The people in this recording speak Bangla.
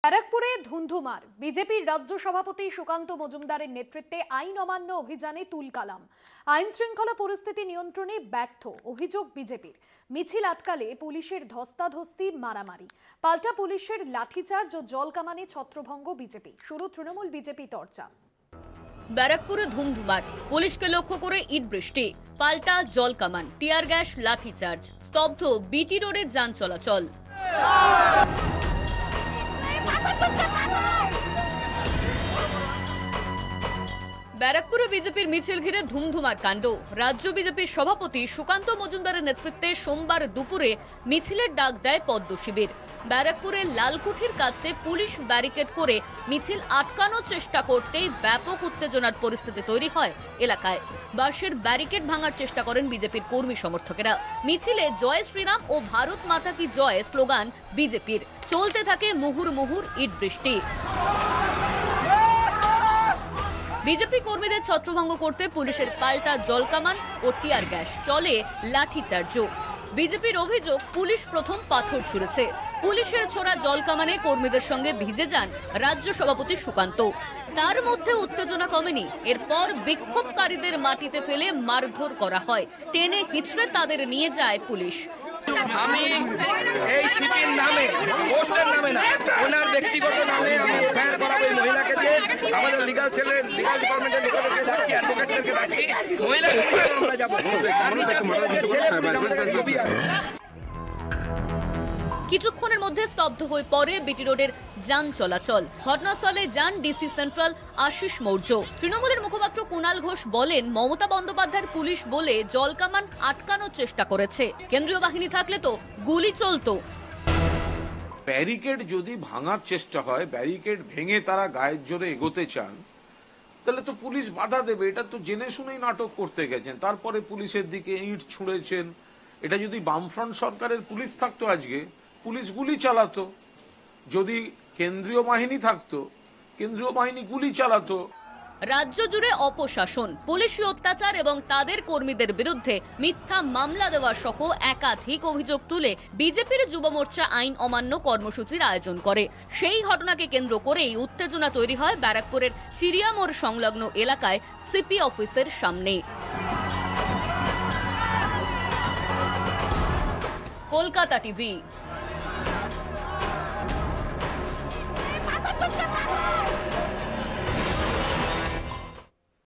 ব্যারাকপুরে ধুন্ধুমার। বিজেপির রাজ্য সভাপতি সুকান্ত মজুমদারের নেতৃত্বে আইন অমান্য অভিযানে তুলকালাম। আইন শৃঙ্খলা পরিস্থিতি নিয়ন্ত্রণে ব্যর্থ অভিযোগ বিজেপির। মিছিল আটকালে পুলিশের ধস্তাধস্তি, মারামারি, পাল্টা পুলিশের লাঠিচার্জ ও জলকামানে ছত্রভঙ্গ বিজেপি। শুরু তৃণমূল বিজেপি চর্চা। ব্যারাকপুরে ধুমধুমার, পুলিশকে লক্ষ্য করে ইট বৃষ্টি, পাল্টা জলকামান, টিয়ার গ্যাস, লাঠিচার্জ, স্তব্ধ বিটি রোডে যান চলাচল। ব্যারাকপুরে বিজেপির মিছিল ঘিরে ধুমধুমার কাণ্ড। রাজ্য বিজেপির সভাপতি সুকান্ত মজুমদারের নেতৃত্বে সোমবার দুপুরে মিছিলের ডাক দেয় পদ্ম শিবির। ব্যারাকপুরের লালকুঠির কাছে পুলিশ ব্যারিকেড করে মিছিল আটকানোর চেষ্টা করতেই ব্যাপক উত্তেজনার পরিস্থিতি তৈরি হয় এলাকায়। বাসের ব্যারিকেড ভাঙার চেষ্টা করেন বিজেপির কর্মী সমর্থকেরা। মিছিলে জয় শ্রীরাম ও ভারত মাতা কি জয় স্লোগান বিজেপির। চলতে থাকে মুহুর মুহুর ইট বৃষ্টি। বিজেপি কর্মীদের ছত্রভঙ্গ করতে পুলিশের পাল্টা জলকামান ও টিয়ার গ্যাস, চলে লাঠিচার্জও। বিজেপির অভিযোগ, পুলিশ প্রথম পাথর ছুঁড়েছে। পুলিশের ছোড়া জলকামানে কর্মীদের সঙ্গে ভিজে যান রাজ্য সভাপতি সুকান্ত। তার মধ্যে উত্তেজনা কমেনি। এরপর বিক্ষোভকারীদের মাটিতে ফেলে মারধর করা হয়। টেনে হিঁচড়ে তাদের নিয়ে যায় পুলিশ। আমি এই সিপির নামে, পোস্টের নামে না, ওনার ব্যক্তিগত নামে আমি এফআইআর করাবো এই মহিলাকে দিয়ে। আমাদের লিগ্যাল সেলের লিগ্যাল ডিপার্টমেন্টের লোকেদেরকে ডাকছি, অ্যাডভোকেটদেরকে ডাকছি, মহিলাকে আমরা যাবো। কিছুক্ষণের মধ্যে স্তব্ধ হয়ে পড়ে বিটি রোডের যান চলাচল। ঘটনাস্থলে যান ডিসি সেন্ট্রাল আশিস মৌর্য। তৃণমূলের মুখপাত্র কুণাল ঘোষ বলেন, মমতা বন্দ্যোপাধ্যায়ের পুলিশ বলে জলকামান আটকানোর চেষ্টা করেছে। কেন্দ্রীয় বাহিনী থাকলে তো গুলি চলতো। ব্যারিকেড যদি ভাঙার চেষ্টা হয়, ব্যারিকেড ভেঙে তারা গায়ের জোরে এগোতে চান, তাহলে তো পুলিশ বাধা দেবে। এটা তো জেনে শুনেই নাটক করতে গেছেন। তারপরে পুলিশের দিকে ইট ছুঁড়েছেন। এটা যদি বামফ্রন্ট সরকারের পুলিশ থাকতো, আজকে পুলিশ গুলি চালাতো। যদি কেন্দ্রীয় বাহিনী থাকতো, কেন্দ্রীয় বাহিনী গুলি চালাতো। রাজ্য জুড়ে অপশাসন, পুলিশি অত্যাচার এবং তাদের কর্মীদের বিরুদ্ধে মিথ্যা মামলা দেওয়া সহ একাধিক অভিযোগ তুলে বিজেপির যুব মোর্চা আইন অমান্য কর্মসূচির আয়োজন করে। সেই ঘটনাকে কেন্দ্র করেই উত্তেজনা তৈরি হয় ব্যারাকপুরের চিড়িয়ামোড় সংলগ্ন এলাকায় সিপি অফিসের সামনে। কলকাতা টিভি।